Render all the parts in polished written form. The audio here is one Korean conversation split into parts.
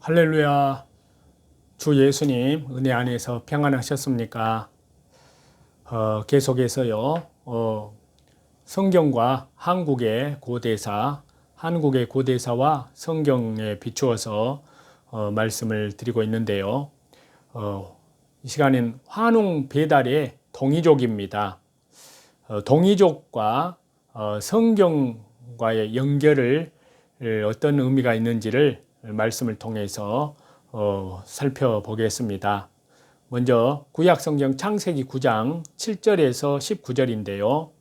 할렐루야. 주 예수님 은혜 안에서 평안하셨습니까? 계속해서요. 성경과 한국의 고대사와 성경에 비추어서 말씀을 드리고 있는데요. 이 시간엔 환웅 배달의 동이족입니다. 동이족과 성경과의 연결을 어떤 의미가 있는지를 말씀을 통해서 살펴보겠습니다. 먼저 구약성경 창세기 9장 7절에서 19절인데요.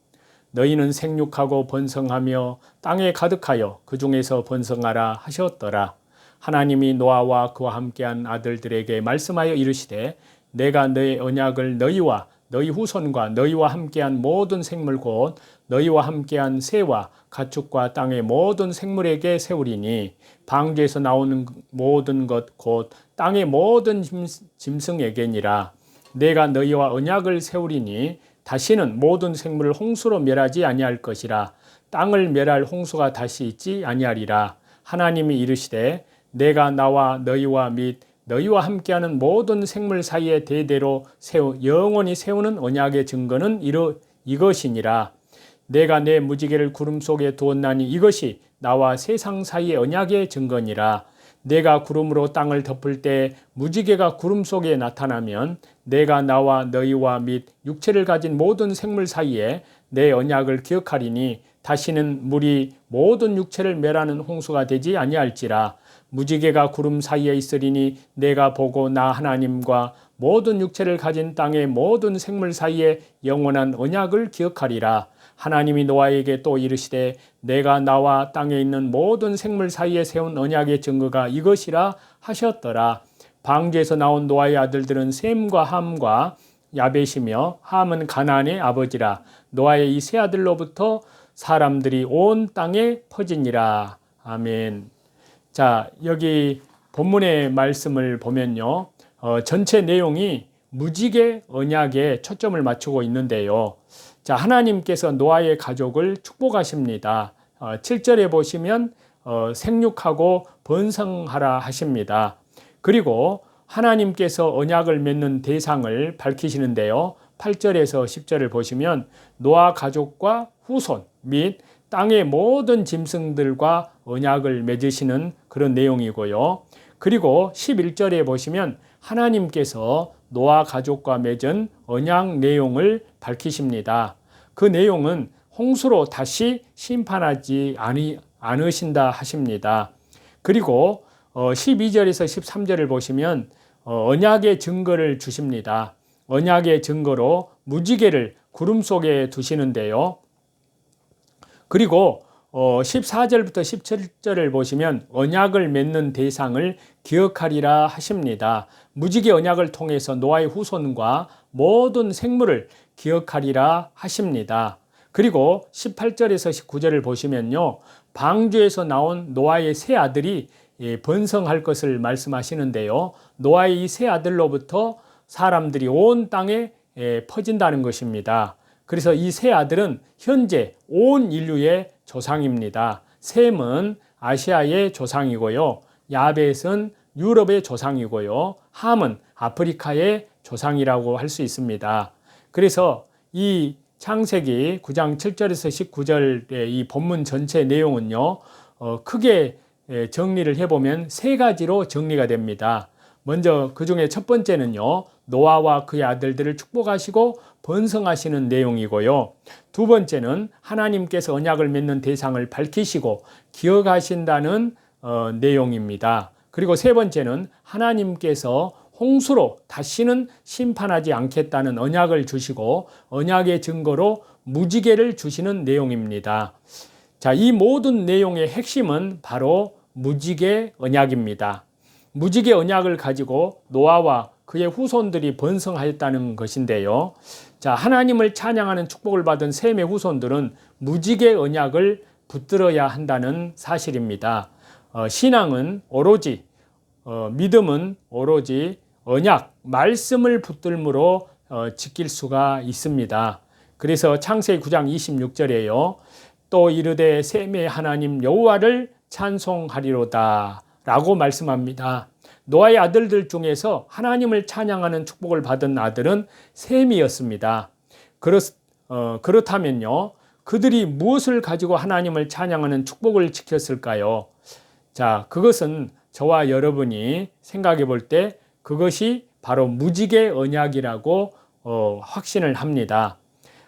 너희는 생육하고 번성하며 땅에 가득하여 그 중에서 번성하라 하셨더라. 하나님이 노아와 그와 함께한 아들들에게 말씀하여 이르시되 내가 너의 언약을 너희와 너희 후손과 너희와 함께한 모든 생물 곧 너희와 함께한 새와 가축과 땅의 모든 생물에게 세우리니 방주에서 나오는 모든 것 곧 땅의 모든 짐승에게니라. 내가 너희와 언약을 세우리니 다시는 모든 생물을 홍수로 멸하지 아니할 것이라. 땅을 멸할 홍수가 다시 있지 아니하리라. 하나님이 이르시되 내가 나와 너희와 및 너희와 함께하는 모든 생물 사이에 대대로 영원히 세우는 언약의 증거는 이것이니라. 내가 내 무지개를 구름 속에 두었나니 이것이 나와 세상 사이의 언약의 증거니라. 내가 구름으로 땅을 덮을 때 무지개가 구름 속에 나타나면 내가 나와 너희와 및 육체를 가진 모든 생물 사이에 내 언약을 기억하리니 다시는 물이 모든 육체를 멸하는 홍수가 되지 아니할지라. 무지개가 구름 사이에 있으리니 내가 보고 나 하나님과 모든 육체를 가진 땅의 모든 생물 사이에 영원한 언약을 기억하리라. 하나님이 노아에게 또 이르시되 내가 나와 땅에 있는 모든 생물 사이에 세운 언약의 증거가 이것이라 하셨더라. 방주에서 나온 노아의 아들들은 셈과 함과 야벳이며 함은 가나안의 아버지라. 노아의 이 세 아들로부터 사람들이 온 땅에 퍼지니라. 아멘. 자, 여기 본문의 말씀을 보면요. 전체 내용이 무지개 언약에 초점을 맞추고 있는데요. 자, 하나님께서 노아의 가족을 축복하십니다. 7절에 보시면 생육하고 번성하라 하십니다. 그리고 하나님께서 언약을 맺는 대상을 밝히시는데요. 8절에서 10절을 보시면 노아 가족과 후손 및 땅의 모든 짐승들과 언약을 맺으시는 그런 내용이고요. 그리고 11절에 보시면 하나님께서 노아 가족과 맺은 언약 내용을 밝히십니다. 그 내용은 홍수로 다시 심판하지 않으신다 하십니다. 그리고 12절에서 13절을 보시면 언약의 증거를 주십니다. 언약의 증거로 무지개를 구름 속에 두시는데요. 그리고 14절부터 17절을 보시면 언약을 맺는 대상을 기억하리라 하십니다. 무지개 언약을 통해서 노아의 후손과 모든 생물을 기억하리라 하십니다. 그리고 18절에서 19절을 보시면요. 방주에서 나온 노아의 세 아들이 번성할 것을 말씀하시는데요. 노아의 이 세 아들로부터 사람들이 온 땅에 퍼진다는 것입니다. 그래서 이 세 아들은 현재 온 인류의 조상입니다. 셈은 아시아의 조상이고요. 야벳은 유럽의 조상이고요. 함은 아프리카의 조상이라고 할 수 있습니다. 그래서 이 창세기 9장 7절에서 19절의 이 본문 전체 내용은요. 크게 정리를 해보면 세 가지로 정리가 됩니다. 먼저 그 중에 첫 번째는요. 노아와 그의 아들들을 축복하시고 번성하시는 내용이고요. 두 번째는 하나님께서 언약을 맺는 대상을 밝히시고 기억하신다는 내용입니다. 그리고 세 번째는 하나님께서 홍수로 다시는 심판하지 않겠다는 언약을 주시고 언약의 증거로 무지개를 주시는 내용입니다. 자, 이 모든 내용의 핵심은 바로 무지개 언약입니다. 무지개 언약을 가지고 노아와 그의 후손들이 번성하였다는 것인데요. 자, 하나님을 찬양하는 축복을 받은 셈의 후손들은 무지개 언약을 붙들어야 한다는 사실입니다. 신앙은 오로지, 믿음은 오로지 언약, 말씀을 붙들므로 지킬 수가 있습니다. 그래서 창세기 9장 26절에요. 또 이르되 셈의 하나님 여호와를 찬송하리로다. 라고 말씀합니다. 노아의 아들들 중에서 하나님을 찬양하는 축복을 받은 아들은 셈이었습니다. 그렇다면요, 그들이 무엇을 가지고 하나님을 찬양하는 축복을 지켰을까요? 자, 그것은 저와 여러분이 생각해 볼 때 그것이 바로 무지개 언약이라고 확신을 합니다.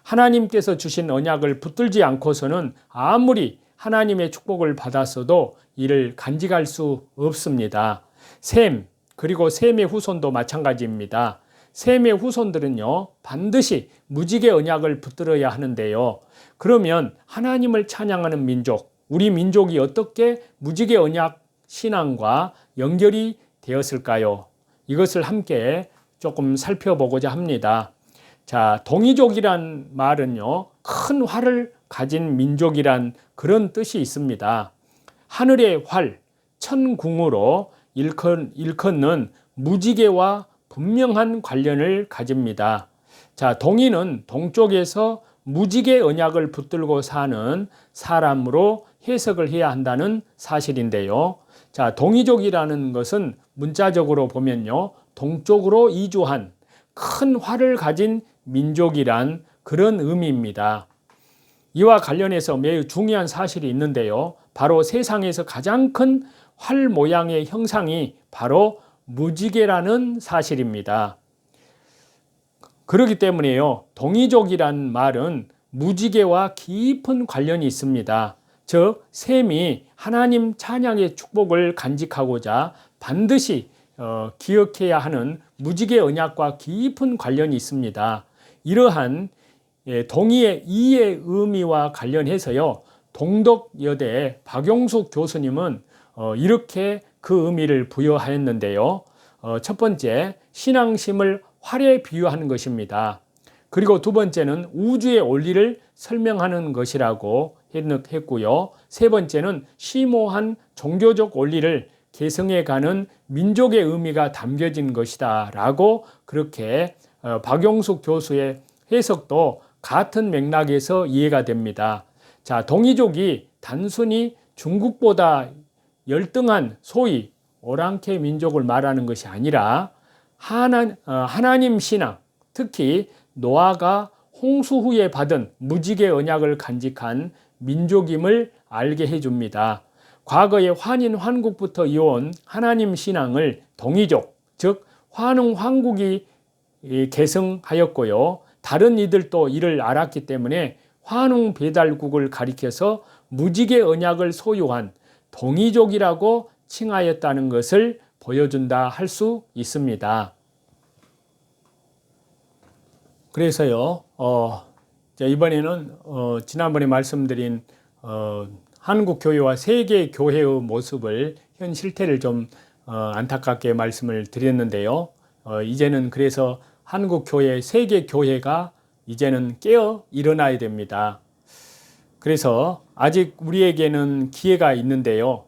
하나님께서 주신 언약을 붙들지 않고서는 아무리 하나님의 축복을 받았어도 이를 간직할 수 없습니다. 셈, 그리고 셈의 후손도 마찬가지입니다. 셈의 후손들은요, 반드시 무지개 언약을 붙들어야 하는데요. 그러면 하나님을 찬양하는 민족, 우리 민족이 어떻게 무지개 언약 신앙과 연결이 되었을까요? 이것을 함께 조금 살펴보고자 합니다. 자, 동이족이란 말은요, 큰 활을 가진 민족이란 그런 뜻이 있습니다. 하늘의 활, 천궁으로 일컫는 무지개와 분명한 관련을 가집니다. 자, 동이는 동쪽에서 무지개 언약을 붙들고 사는 사람으로 해석을 해야 한다는 사실인데요. 자, 동이족이라는 것은 문자적으로 보면요, 동쪽으로 이주한 큰 활을 가진 민족이란 그런 의미입니다. 이와 관련해서 매우 중요한 사실이 있는데요. 바로 세상에서 가장 큰 활 모양의 형상이 바로 무지개라는 사실입니다. 그렇기 때문에요, 동이족이란 말은 무지개와 깊은 관련이 있습니다. 즉, 셈이 하나님 찬양의 축복을 간직하고자 반드시 기억해야 하는 무지개 언약과 깊은 관련이 있습니다. 이러한 동의의 이의 의미와 관련해서요, 동덕여대 박용숙 교수님은 이렇게 그 의미를 부여하였는데요. 첫 번째, 신앙심을 활에 비유하는 것입니다. 그리고 두 번째는 우주의 원리를 설명하는 것이라고 했고요. 세 번째는 심오한 종교적 원리를 계승해가는 민족의 의미가 담겨진 것이다 라고 그렇게 박용숙 교수의 해석도 같은 맥락에서 이해가 됩니다. 자, 동이족이 단순히 중국보다 열등한 소위 오랑캐 민족을 말하는 것이 아니라 하나님 신앙, 특히 노아가 홍수 후에 받은 무지개 언약을 간직한 민족임을 알게 해줍니다. 과거에 환인 환국부터 이어온 하나님 신앙을 동이족, 즉 환웅 환국이 계승하였고요. 다른 이들도 이를 알았기 때문에 환웅 배달국을 가리켜서 무지개 언약을 소유한 동이족이라고 칭하였다는 것을 보여준다 할 수 있습니다. 그래서요, 이번에는 지난번에 말씀드린 한국 교회와 세계 교회의 모습을 현 실태를 좀 안타깝게 말씀을 드렸는데요. 이제는 그래서 한국 교회, 세계 교회가 이제는 깨어 일어나야 됩니다. 그래서 아직 우리에게는 기회가 있는데요.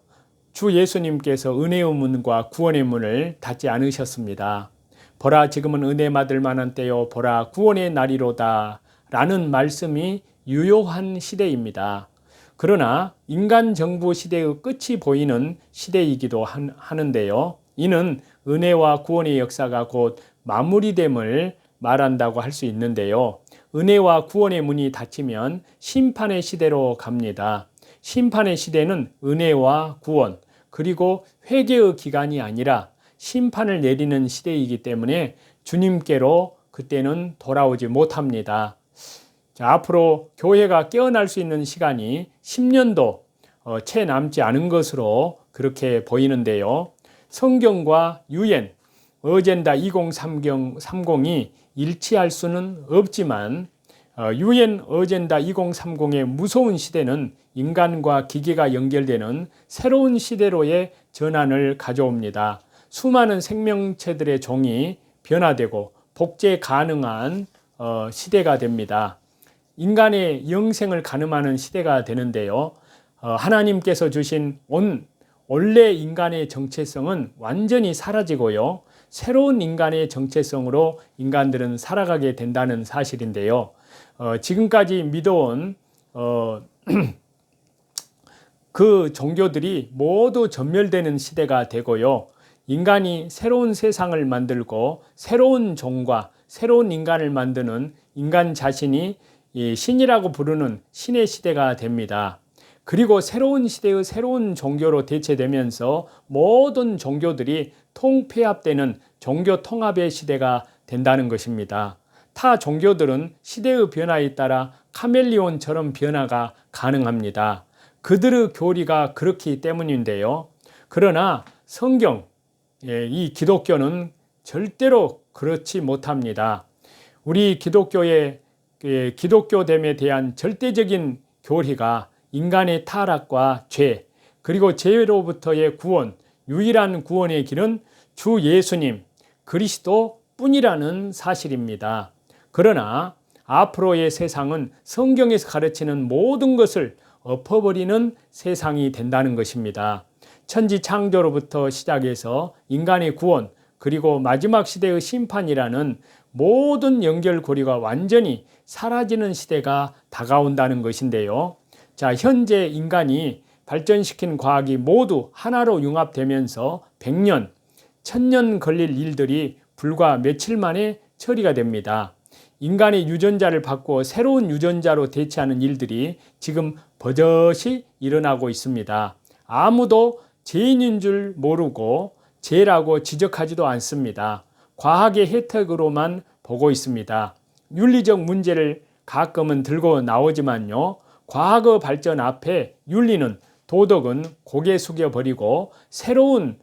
주 예수님께서 은혜의 문과 구원의 문을 닫지 않으셨습니다. 보라, 지금은 은혜 받을 만한 때요, 보라 구원의 날이로다 라는 말씀이 유효한 시대입니다. 그러나 인간 정부 시대의 끝이 보이는 시대이기도 하는데요. 이는 은혜와 구원의 역사가 곧 마무리됨을 말한다고 할 수 있는데요. 은혜와 구원의 문이 닫히면 심판의 시대로 갑니다. 심판의 시대는 은혜와 구원, 그리고 회개의 기간이 아니라 심판을 내리는 시대이기 때문에 주님께로 그때는 돌아오지 못합니다. 자, 앞으로 교회가 깨어날 수 있는 시간이 10년도 채 남지 않은 것으로 그렇게 보이는데요. 성경과 유엔, 어젠다 2030이 일치할 수는 없지만 유엔 어젠다 2030의 무서운 시대는 인간과 기계가 연결되는 새로운 시대로의 전환을 가져옵니다. 수많은 생명체들의 종이 변화되고 복제 가능한 시대가 됩니다. 인간의 영생을 가늠하는 시대가 되는데요. 하나님께서 주신 원래 인간의 정체성은 완전히 사라지고요. 새로운 인간의 정체성으로 인간들은 살아가게 된다는 사실인데요. 지금까지 믿어온 그 종교들이 모두 전멸되는 시대가 되고요. 인간이 새로운 세상을 만들고 새로운 종과 새로운 인간을 만드는 인간 자신이 신이라고 부르는 신의 시대가 됩니다. 그리고 새로운 시대의 새로운 종교로 대체되면서 모든 종교들이 통폐합되는 종교 통합의 시대가 된다는 것입니다. 타 종교들은 시대의 변화에 따라 카멜리온처럼 변화가 가능합니다. 그들의 교리가 그렇기 때문인데요. 그러나 성경, 이 기독교는 절대로 그렇지 못합니다. 우리 기독교의 기독교됨에 대한 절대적인 교리가 인간의 타락과 죄, 그리고 죄로부터의 구원, 유일한 구원의 길은 주 예수님, 그리스도 뿐이라는 사실입니다. 그러나 앞으로의 세상은 성경에서 가르치는 모든 것을 엎어버리는 세상이 된다는 것입니다. 천지 창조로부터 시작해서 인간의 구원, 그리고 마지막 시대의 심판이라는 모든 연결고리가 완전히 사라지는 시대가 다가온다는 것인데요. 자, 현재 인간이 발전시킨 과학이 모두 하나로 융합되면서 100년, 1000년 걸릴 일들이 불과 며칠 만에 처리가 됩니다. 인간의 유전자를 바꾸어 새로운 유전자로 대체하는 일들이 지금 버젓이 일어나고 있습니다. 아무도 죄인인 줄 모르고 죄라고 지적하지도 않습니다. 과학의 혜택으로만 보고 있습니다. 윤리적 문제를 가끔은 들고 나오지만요. 과학의 발전 앞에 윤리는, 도덕은 고개 숙여버리고 새로운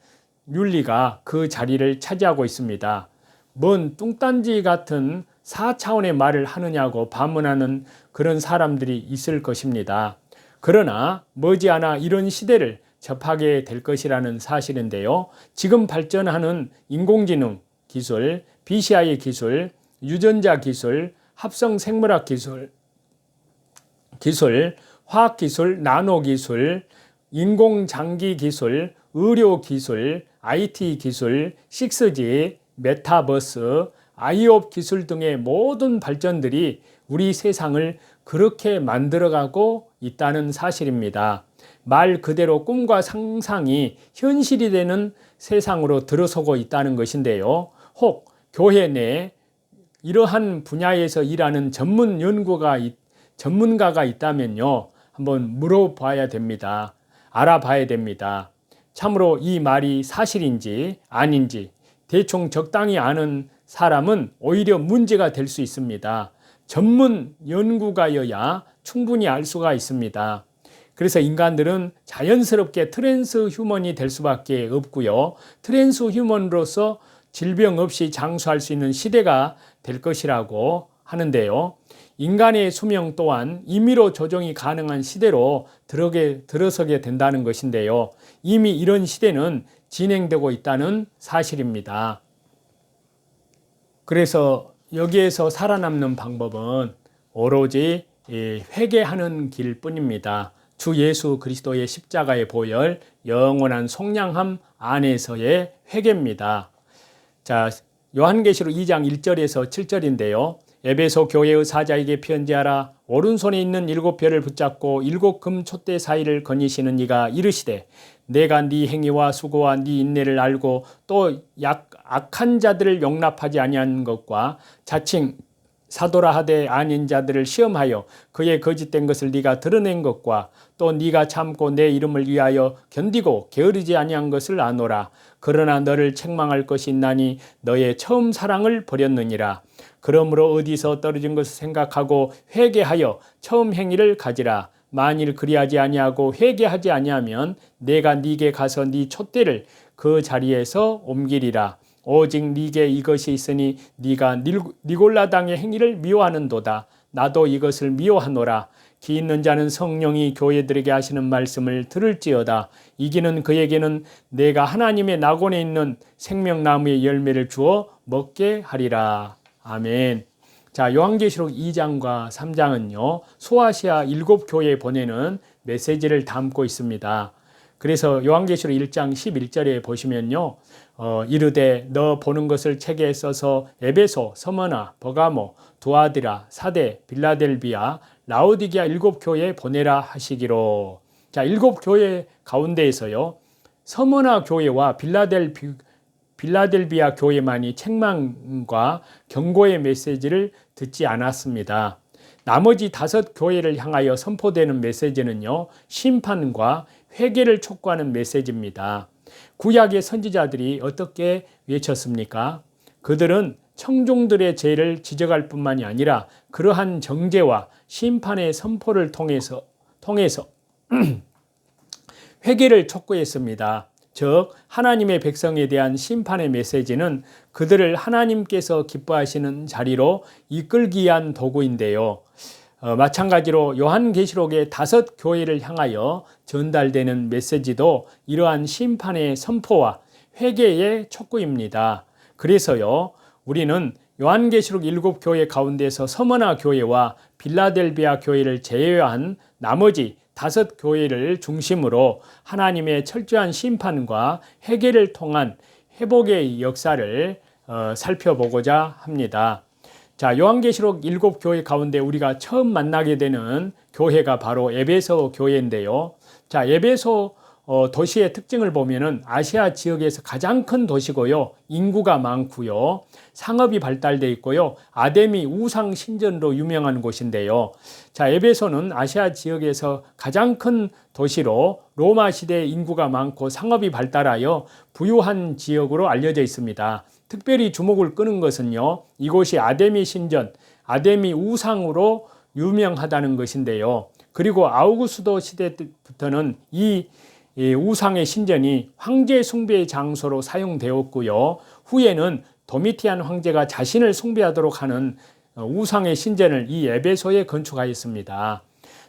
윤리가 그 자리를 차지하고 있습니다. 뭔 뚱딴지 같은 4차원의 말을 하느냐고 반문하는 그런 사람들이 있을 것입니다. 그러나 머지않아 이런 시대를 접하게 될 것이라는 사실인데요. 지금 발전하는 인공지능 기술, BCI 기술, 유전자 기술, 합성 생물학 기술, 화학 기술, 나노 기술, 인공장기 기술, 의료 기술, IT 기술, 6G, 메타버스, IoT 기술 등의 모든 발전들이 우리 세상을 그렇게 만들어가고 있다는 사실입니다. 말 그대로 꿈과 상상이 현실이 되는 세상으로 들어서고 있다는 것인데요. 혹 교회 내 이러한 분야에서 일하는 전문가가 있다면요. 한번 물어봐야 됩니다. 알아봐야 됩니다. 참으로 이 말이 사실인지 아닌지 대충 적당히 아는 사람은 오히려 문제가 될 수 있습니다. 전문 연구가여야 충분히 알 수가 있습니다. 그래서 인간들은 자연스럽게 트랜스 휴먼이 될 수밖에 없고요. 트랜스 휴먼으로서 질병 없이 장수할 수 있는 시대가 될 것이라고 하는데요. 인간의 수명 또한 임의로 조정이 가능한 시대로 들어서게 된다는 것인데요. 이미 이런 시대는 진행되고 있다는 사실입니다. 그래서 여기에서 살아남는 방법은 오로지 회개하는 길뿐입니다. 주 예수 그리스도의 십자가의 보혈, 영원한 속량함 안에서의 회개입니다. 자, 요한계시록 2장 1절에서 7절인데요. 에베소 교회의 사자에게 편지하라. 오른손에 있는 7별을 붙잡고 7금 촛대 사이를 거니시는 이가 이르시되 내가 네 행위와 수고와 네 인내를 알고 또 악한 자들을 용납하지 아니한 것과 자칭 사도라 하되 아닌 자들을 시험하여 그의 거짓된 것을 네가 드러낸 것과 또 네가 참고 내 이름을 위하여 견디고 게으르지 아니한 것을 아노라. 그러나 너를 책망할 것이 있나니 너의 처음 사랑을 버렸느니라. 그러므로 어디서 떨어진 것을 생각하고 회개하여 처음 행위를 가지라. 만일 그리하지 아니하고 회개하지 아니하면 내가 네게 가서 네 촛대를 그 자리에서 옮기리라. 오직 네게 이것이 있으니 네가 니골라당의 행위를 미워하는도다. 나도 이것을 미워하노라. 기 있는 자는 성령이 교회들에게 하시는 말씀을 들을지어다. 이기는 그에게는 내가 하나님의 낙원에 있는 생명나무의 열매를 주어 먹게 하리라. 아멘. 자, 요한계시록 2장과 3장은요. 소아시아 7교회에 보내는 메시지를 담고 있습니다. 그래서 요한계시록 1장 11절에 보시면요. 이르되 너 보는 것을 책에 써서 에베소, 서머나, 버가모, 두아디라, 사데, 빌라델비아, 라오디게아 7교회에 보내라 하시기로. 자, 7교회 가운데에서요, 서머나 교회와 빌라델비아 교회만이 책망과 경고의 메시지를 듣지 않았습니다. 나머지 5교회를 향하여 선포되는 메시지는요, 심판과 회개를 촉구하는 메시지입니다. 구약의 선지자들이 어떻게 외쳤습니까? 그들은 청중들의 죄를 지적할 뿐만이 아니라 그러한 정죄와 심판의 선포를 통해서 회개를 촉구했습니다. 즉, 하나님의 백성에 대한 심판의 메시지는 그들을 하나님께서 기뻐하시는 자리로 이끌기 위한 도구인데요. 마찬가지로 요한계시록의 5교회를 향하여 전달되는 메시지도 이러한 심판의 선포와 회개의 촉구입니다. 그래서요, 우리는 요한계시록 7교회 가운데서 서머나 교회와 빌라델비아 교회를 제외한 나머지 5교회를 중심으로 하나님의 철저한 심판과 회개를 통한 회복의 역사를 살펴보고자 합니다. 자, 요한계시록 7교회 가운데 우리가 처음 만나게 되는 교회가 바로 에베소 교회인데요. 자, 에베소 도시의 특징을 보면은 아시아 지역에서 가장 큰 도시고요. 인구가 많고요. 상업이 발달되어 있고요. 아데미 우상 신전으로 유명한 곳인데요. 자, 에베소는 아시아 지역에서 가장 큰 도시로 로마 시대에 인구가 많고 상업이 발달하여 부유한 지역으로 알려져 있습니다. 특별히 주목을 끄는 것은요, 이곳이 아데미 신전, 아데미 우상으로 유명하다는 것인데요. 그리고 아우구스도 시대부터는 이 우상의 신전이 황제 숭배의 장소로 사용되었고요. 후에는 도미티안 황제가 자신을 숭배하도록 하는 우상의 신전을 이 에베소에 건축하였습니다.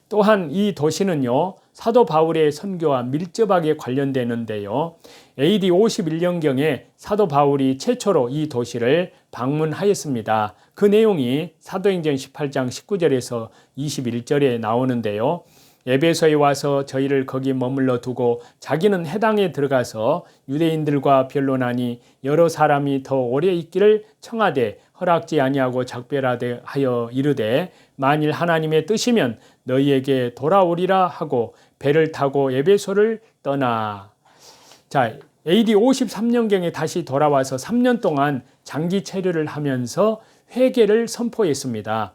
또한 이 도시는요, 사도 바울의 선교와 밀접하게 관련되는데요. AD 51년경에 사도 바울이 최초로 이 도시를 방문하였습니다. 그 내용이 사도행전 18장 19절에서 21절에 나오는데요. 에베소에 와서 저희를 거기 머물러 두고 자기는 해당에 들어가서 유대인들과 변론하니 여러 사람이 더 오래 있기를 청하되 허락지 아니하고 작별하되 하여 이르되 만일 하나님의 뜻이면 너희에게 돌아오리라 하고 배를 타고 에베소를 떠나. 자, AD 53년경에 다시 돌아와서 3년 동안 장기 체류를 하면서 회개를 선포했습니다.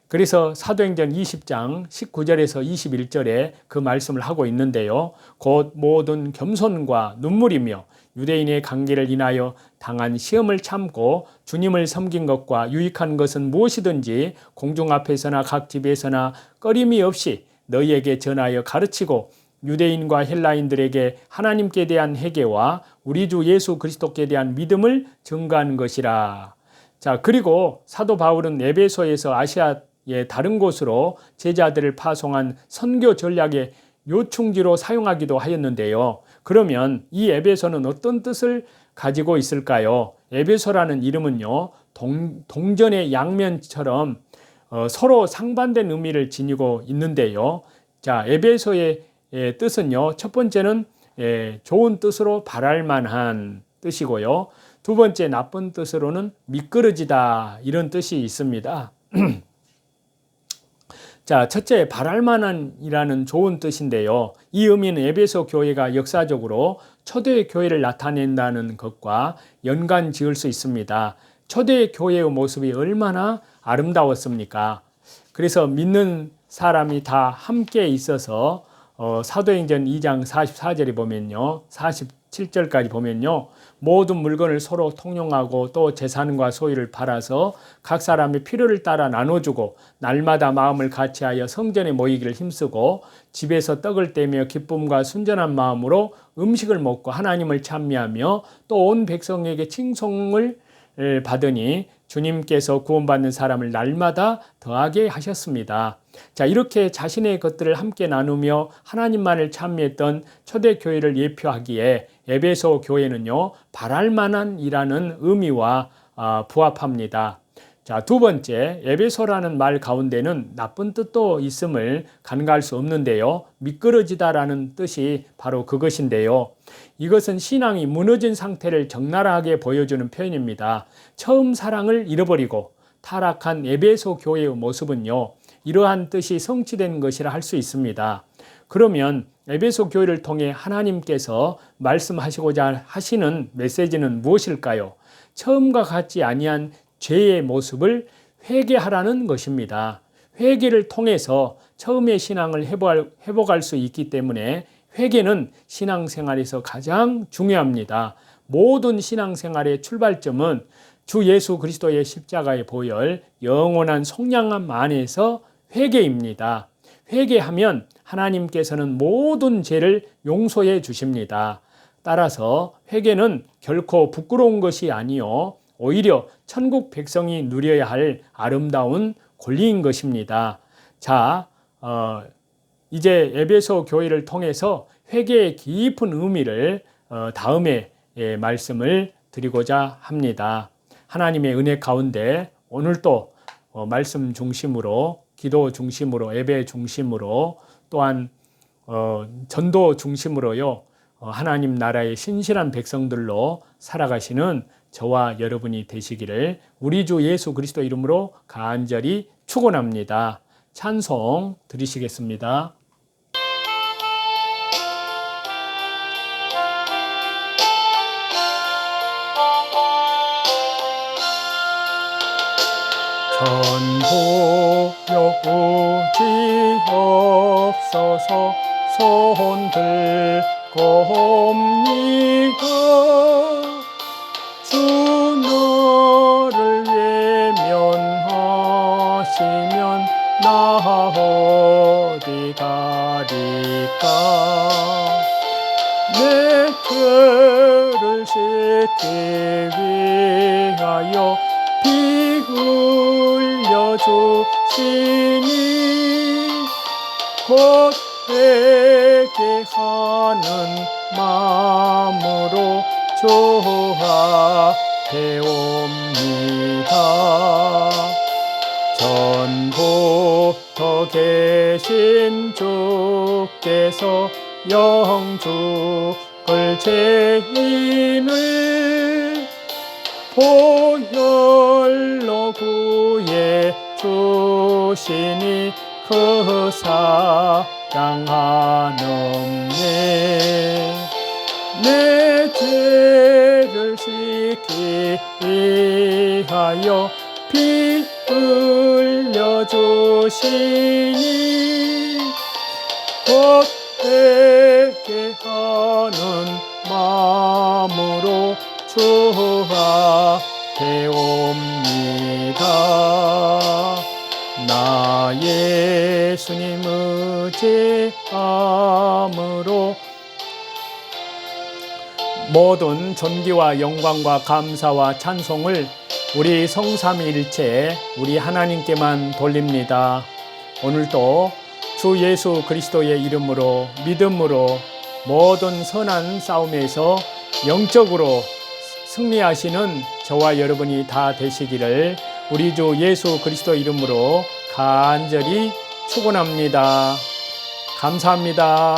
그래서 사도행전 20장 19절에서 21절에 그 말씀을 하고 있는데요. 곧 모든 겸손과 눈물이며 유대인의 관계를 인하여 당한 시험을 참고 주님을 섬긴 것과 유익한 것은 무엇이든지 공중 앞에서나 각 집에서나 꺼림이 없이 너희에게 전하여 가르치고 유대인과 헬라인들에게 하나님께 대한 회개와 우리 주 예수 그리스도께 대한 믿음을 증거하는 것이라. 자, 그리고 사도 바울은 에베소에서 아시아의 다른 곳으로 제자들을 파송한 선교 전략의 요충지로 사용하기도 하였는데요. 그러면 이 에베소는 어떤 뜻을 가지고 있을까요? 에베소라는 이름은요, 동전의 양면처럼 서로 상반된 의미를 지니고 있는데요. 자, 에베소의 뜻은요, 첫 번째는 좋은 뜻으로 바랄 만한 뜻이고요. 두 번째 나쁜 뜻으로는 미끄러지다, 이런 뜻이 있습니다. 자, 첫째 바랄 만한이라는 좋은 뜻인데요. 이 의미는 에베소 교회가 역사적으로 초대 교회를 나타낸다는 것과 연관 지을 수 있습니다. 초대 교회의 모습이 얼마나 아름다웠습니까? 그래서 믿는 사람이 다 함께 있어서 사도행전 2장 44절에 보면요, 47절까지 보면요, 모든 물건을 서로 통용하고 또 재산과 소유를 팔아서 각 사람의 필요를 따라 나눠주고 날마다 마음을 같이하여 성전에 모이기를 힘쓰고 집에서 떡을 떼며 기쁨과 순전한 마음으로 음식을 먹고 하나님을 찬미하며 또 온 백성에게 칭송을 받으니 주님께서 구원받는 사람을 날마다 더하게 하셨습니다. 자, 이렇게 자신의 것들을 함께 나누며 하나님만을 찬미했던 초대교회를 예표하기에 에베소 교회는요, 바랄 만한이라는 의미와 부합합니다. 자, 두 번째, 에베소라는 말 가운데는 나쁜 뜻도 있음을 간과할 수 없는데요. 미끄러지다라는 뜻이 바로 그것인데요. 이것은 신앙이 무너진 상태를 적나라하게 보여주는 표현입니다. 처음 사랑을 잃어버리고 타락한 에베소 교회의 모습은요, 이러한 뜻이 성취된 것이라 할 수 있습니다. 그러면 에베소 교회를 통해 하나님께서 말씀하시고자 하시는 메시지는 무엇일까요? 처음과 같지 아니한 죄의 모습을 회개하라는 것입니다. 회개를 통해서 처음의 신앙을 회복할 수 있기 때문에 회개는 신앙생활에서 가장 중요합니다. 모든 신앙생활의 출발점은 주 예수 그리스도의 십자가의 보혈, 영원한 속량함 안에서 회개입니다. 회개하면 하나님께서는 모든 죄를 용서해 주십니다. 따라서 회개는 결코 부끄러운 것이 아니요 오히려 천국 백성이 누려야 할 아름다운 권리인 것입니다. 자, 이제 에베소 교회를 통해서 회개의 깊은 의미를 다음에 말씀을 드리고자 합니다. 하나님의 은혜 가운데 오늘도 말씀 중심으로, 기도 중심으로, 예배 중심으로, 또한 전도 중심으로요, 하나님 나라의 신실한 백성들로 살아가시는 저와 여러분이 되시기를 우리 주 예수 그리스도 이름으로 간절히 축원합니다. 찬송 드리시겠습니다. 전부 여구지 없어서 손 들고옵니다. 주 너를 외면하시면 나 어디 가리까. 내 죄를 씻기 위하여 피 흘려 주시니 곧 회개하는 마음으로 주 앞에 옵니다. 전부터 계신 주께서 영죽을 죄인을 보혈로 구해 주시니 그 사랑 한없네. 내 죄를 씻기 위하여 피 흘려 주시니 곧 회개하는 마음으로 주 앞에 옵니다. 나 예수님 의지함으로 모든 존귀와 영광과 감사와 찬송을 우리 성삼위일체 우리 하나님께만 돌립니다. 오늘도 주 예수 그리스도의 이름으로 믿음으로 모든 선한 싸움에서 영적으로 승리하시는 저와 여러분이 다 되시기를 우리 주 예수 그리스도 이름으로 간절히 축원합니다. 감사합니다.